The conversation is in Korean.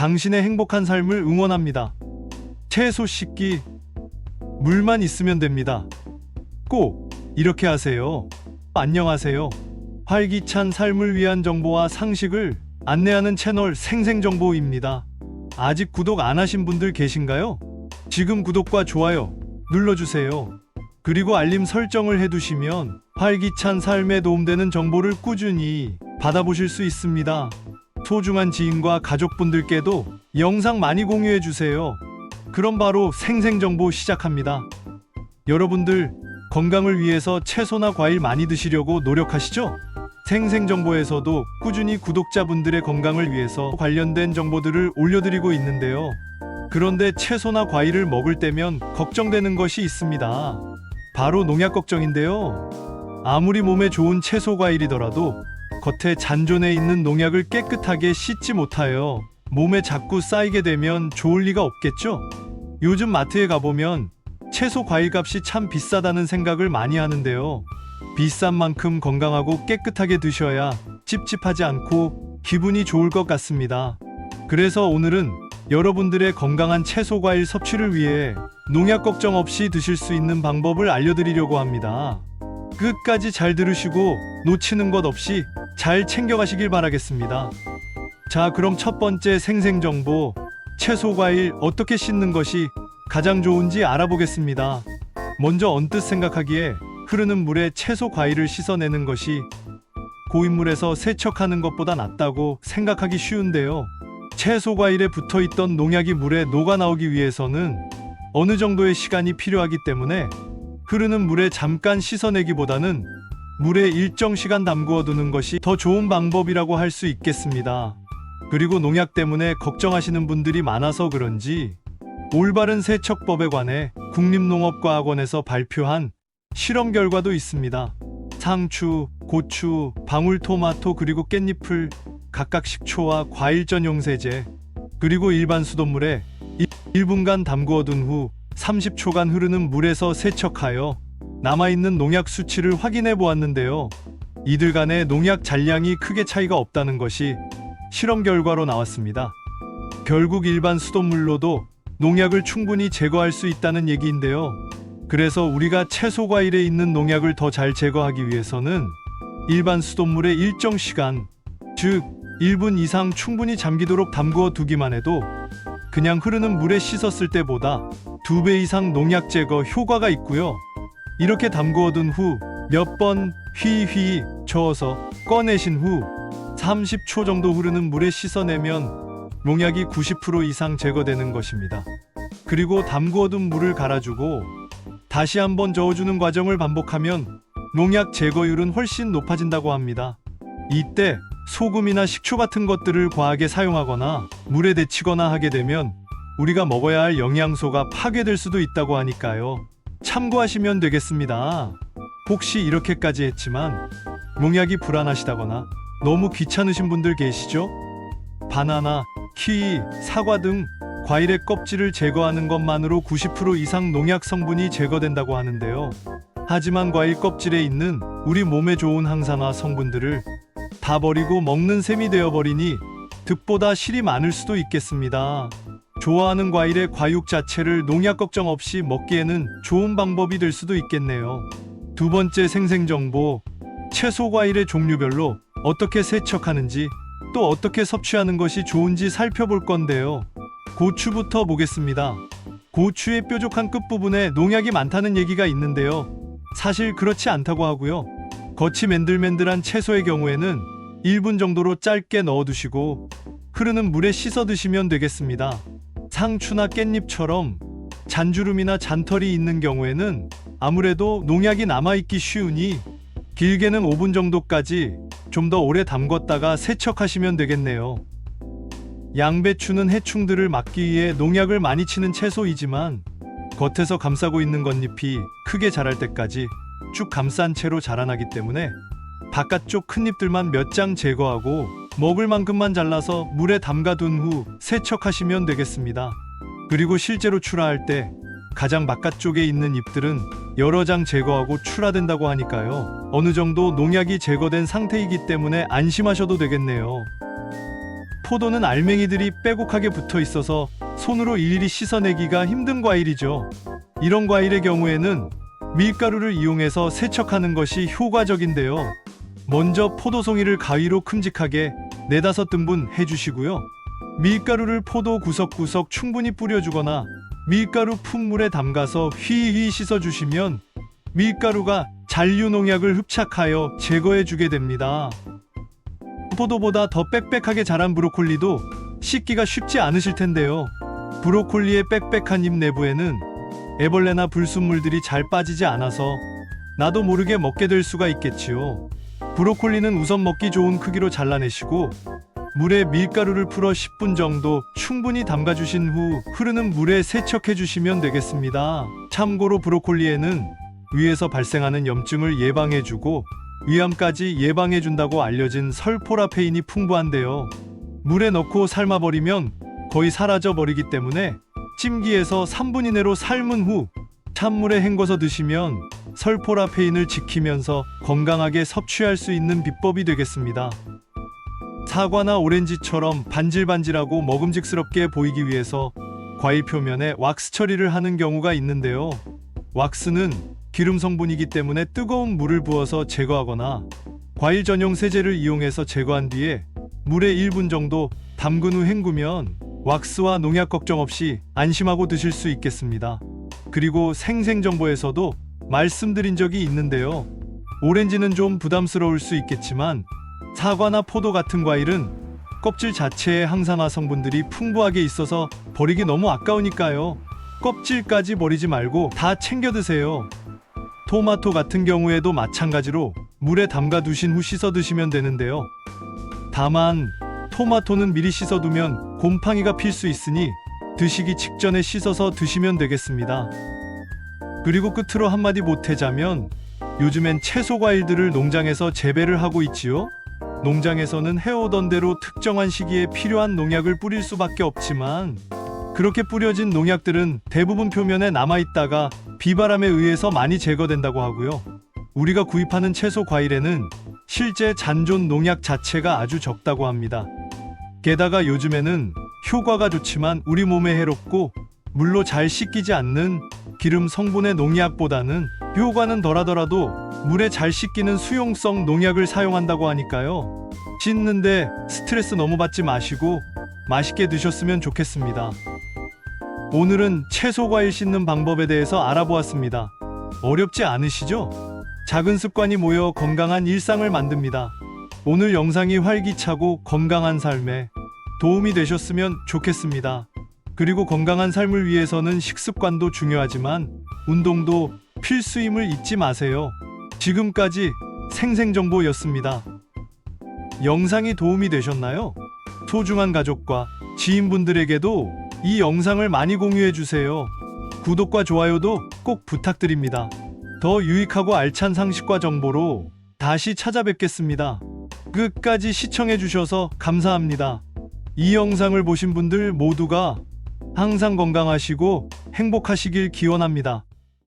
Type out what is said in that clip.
당신의 행복한 삶을 응원합니다. 채소 씻기, 물만 있으면 됩니다. 꼭 이렇게 하세요. 안녕하세요. 활기찬 삶을 위한 정보와 상식을 안내하는 채널 생생정보입니다. 아직 구독 안 하신 분들 계신가요? 지금 구독과 좋아요 눌러주세요. 그리고 알림 설정을 해두시면 활기찬 삶에 도움되는 정보를 꾸준히 받아보실 수 있습니다. 소중한 지인과 가족분들께도 영상 많이 공유해주세요. 그럼 바로 생생정보 시작합니다. 여러분들 건강을 위해서 채소나 과일 많이 드시려고 노력하시죠? 생생정보에서도 꾸준히 구독자분들의 건강을 위해서 관련된 정보들을 올려드리고 있는데요. 그런데 채소나 과일을 먹을 때면 걱정되는 것이 있습니다. 바로 농약 걱정인데요. 아무리 몸에 좋은 채소 과일이더라도 겉에 잔존에 있는 농약을 깨끗하게 씻지 못하여 몸에 자꾸 쌓이게 되면 좋을 리가 없겠죠? 요즘 마트에 가보면 채소 과일 값이 참 비싸다는 생각을 많이 하는데요. 비싼 만큼 건강하고 깨끗하게 드셔야 찝찝하지 않고 기분이 좋을 것 같습니다. 그래서 오늘은 여러분들의 건강한 채소 과일 섭취를 위해 농약 걱정 없이 드실 수 있는 방법을 알려드리려고 합니다. 끝까지 잘 들으시고 놓치는 것 없이 잘 챙겨가시길 바라겠습니다. 자, 그럼 첫 번째 생생정보, 채소 과일 어떻게 씻는 것이 가장 좋은지 알아보겠습니다. 먼저 언뜻 생각하기에 흐르는 물에 채소 과일을 씻어내는 것이 고인물에서 세척하는 것보다 낫다고 생각하기 쉬운데요. 채소 과일에 붙어있던 농약이 물에 녹아 나오기 위해서는 어느 정도의 시간이 필요하기 때문에 흐르는 물에 잠깐 씻어내기보다는 물에 일정 시간 담그어 두는 것이 더 좋은 방법이라고 할 수 있겠습니다. 그리고 농약 때문에 걱정하시는 분들이 많아서 그런지 올바른 세척법에 관해 국립농업과학원에서 발표한 실험 결과도 있습니다. 상추, 고추, 방울토마토 그리고 깻잎을 각각 식초와 과일 전용 세제 그리고 일반 수돗물에 1분간 담그어 둔 후 30초간 흐르는 물에서 세척하여 남아있는 농약 수치를 확인해 보았는데요. 이들 간의 농약 잔량이 크게 차이가 없다는 것이 실험 결과로 나왔습니다. 결국 일반 수돗물로도 농약을 충분히 제거할 수 있다는 얘기인데요. 그래서 우리가 채소 과일에 있는 농약을 더 잘 제거하기 위해서는 일반 수돗물에 일정 시간, 즉 1분 이상 충분히 잠기도록 담그어 두기만 해도 그냥 흐르는 물에 씻었을 때보다 2배 이상 농약 제거 효과가 있고요. 이렇게 담그어 둔 후 몇 번 휘휘 저어서 꺼내신 후 30초 정도 흐르는 물에 씻어내면 농약이 90% 이상 제거되는 것입니다. 그리고 담그어 둔 물을 갈아주고 다시 한번 저어주는 과정을 반복하면 농약 제거율은 훨씬 높아진다고 합니다. 이때 소금이나 식초 같은 것들을 과하게 사용하거나 물에 데치거나 하게 되면 우리가 먹어야 할 영양소가 파괴될 수도 있다고 하니까요. 참고하시면 되겠습니다. 혹시 이렇게까지 했지만 농약이 불안하시다거나 너무 귀찮으신 분들 계시죠? 바나나, 키위, 사과 등 과일의 껍질을 제거하는 것만으로 90% 이상 농약 성분이 제거된다고 하는데요. 하지만 과일 껍질에 있는 우리 몸에 좋은 항산화 성분들을 다 버리고 먹는 셈이 되어버리니 득보다 실이 많을 수도 있겠습니다. 좋아하는 과일의 과육 자체를 농약 걱정 없이 먹기에는 좋은 방법이 될 수도 있겠네요. 두 번째 생생정보, 채소 과일의 종류별로 어떻게 세척하는지 또 어떻게 섭취하는 것이 좋은지 살펴볼 건데요. 고추부터 보겠습니다. 고추의 뾰족한 끝부분에 농약이 많다는 얘기가 있는데요. 사실 그렇지 않다고 하고요. 겉이 맨들맨들한 채소의 경우에는 1분 정도로 짧게 넣어두시고 흐르는 물에 씻어 드시면 되겠습니다. 상추나 깻잎처럼 잔주름이나 잔털이 있는 경우에는 아무래도 농약이 남아있기 쉬우니 길게는 5분 정도까지 좀 더 오래 담궜다가 세척하시면 되겠네요. 양배추는 해충들을 막기 위해 농약을 많이 치는 채소이지만 겉에서 감싸고 있는 겉잎이 크게 자랄 때까지 쭉 감싼 채로 자라나기 때문에 바깥쪽 큰 잎들만 몇 장 제거하고 먹을 만큼만 잘라서 물에 담가둔 후 세척하시면 되겠습니다. 그리고 실제로 출하할 때 가장 바깥쪽에 있는 잎들은 여러 장 제거하고 출하된다고 하니까요. 어느 정도 농약이 제거된 상태이기 때문에 안심하셔도 되겠네요. 포도는 알맹이들이 빼곡하게 붙어 있어서 손으로 일일이 씻어내기가 힘든 과일이죠. 이런 과일의 경우에는 밀가루를 이용해서 세척하는 것이 효과적인데요. 먼저 포도송이를 가위로 큼직하게 4-5등분 해주시고요. 밀가루를 포도 구석구석 충분히 뿌려주거나 밀가루 푼물에 담가서 휘휘 씻어주시면 밀가루가 잔류농약을 흡착하여 제거해주게 됩니다. 포도보다 더 빽빽하게 자란 브로콜리도 씻기가 쉽지 않으실 텐데요. 브로콜리의 빽빽한 잎 내부에는 애벌레나 불순물들이 잘 빠지지 않아서 나도 모르게 먹게 될 수가 있겠지요. 브로콜리는 우선 먹기 좋은 크기로 잘라내시고 물에 밀가루를 풀어 10분 정도 충분히 담가주신 후 흐르는 물에 세척해 주시면 되겠습니다. 참고로 브로콜리에는 위에서 발생하는 염증을 예방해주고 위암까지 예방해준다고 알려진 설포라페인이 풍부한데요. 물에 넣고 삶아버리면 거의 사라져버리기 때문에 찜기에서 3분 이내로 삶은 후 찬물에 헹궈서 드시면 설포라페인을 지키면서 건강하게 섭취할 수 있는 비법이 되겠습니다. 사과나 오렌지처럼 반질반질하고 먹음직스럽게 보이기 위해서 과일 표면에 왁스 처리를 하는 경우가 있는데요. 왁스는 기름 성분이기 때문에 뜨거운 물을 부어서 제거하거나 과일 전용 세제를 이용해서 제거한 뒤에 물에 1분 정도 담근 후 헹구면 왁스와 농약 걱정 없이 안심하고 드실 수 있겠습니다. 그리고 생생정보에서도 말씀드린 적이 있는데요. 오렌지는 좀 부담스러울 수 있겠지만 사과나 포도 같은 과일은 껍질 자체에 항산화 성분들이 풍부하게 있어서 버리기 너무 아까우니까요. 껍질까지 버리지 말고 다 챙겨 드세요. 토마토 같은 경우에도 마찬가지로 물에 담가 두신 후 씻어 드시면 되는데요. 다만 토마토는 미리 씻어두면 곰팡이가 필 수 있으니 드시기 직전에 씻어서 드시면 되겠습니다. 그리고 끝으로 한마디 보태자면 요즘엔 채소 과일들을 농장에서 재배를 하고 있지요. 농장에서는 해오던 대로 특정한 시기에 필요한 농약을 뿌릴 수밖에 없지만 그렇게 뿌려진 농약들은 대부분 표면에 남아있다가 비바람에 의해서 많이 제거된다고 하고요. 우리가 구입하는 채소 과일에는 실제 잔존 농약 자체가 아주 적다고 합니다. 게다가 요즘에는 효과가 좋지만 우리 몸에 해롭고 물로 잘 씻기지 않는 기름 성분의 농약보다는 효과는 덜하더라도 물에 잘 씻기는 수용성 농약을 사용한다고 하니까요. 씻는데 스트레스 너무 받지 마시고 맛있게 드셨으면 좋겠습니다. 오늘은 채소 과일 씻는 방법에 대해서 알아보았습니다. 어렵지 않으시죠? 작은 습관이 모여 건강한 일상을 만듭니다. 오늘 영상이 활기차고 건강한 삶에 도움이 되셨으면 좋겠습니다. 그리고 건강한 삶을 위해서는 식습관도 중요하지만 운동도 필수임을 잊지 마세요. 지금까지 생생정보였습니다. 영상이 도움이 되셨나요? 소중한 가족과 지인분들에게도 이 영상을 많이 공유해주세요. 구독과 좋아요도 꼭 부탁드립니다. 더 유익하고 알찬 상식과 정보로 다시 찾아뵙겠습니다. 끝까지 시청해주셔서 감사합니다. 이 영상을 보신 분들 모두가 항상 건강하시고 행복하시길 기원합니다.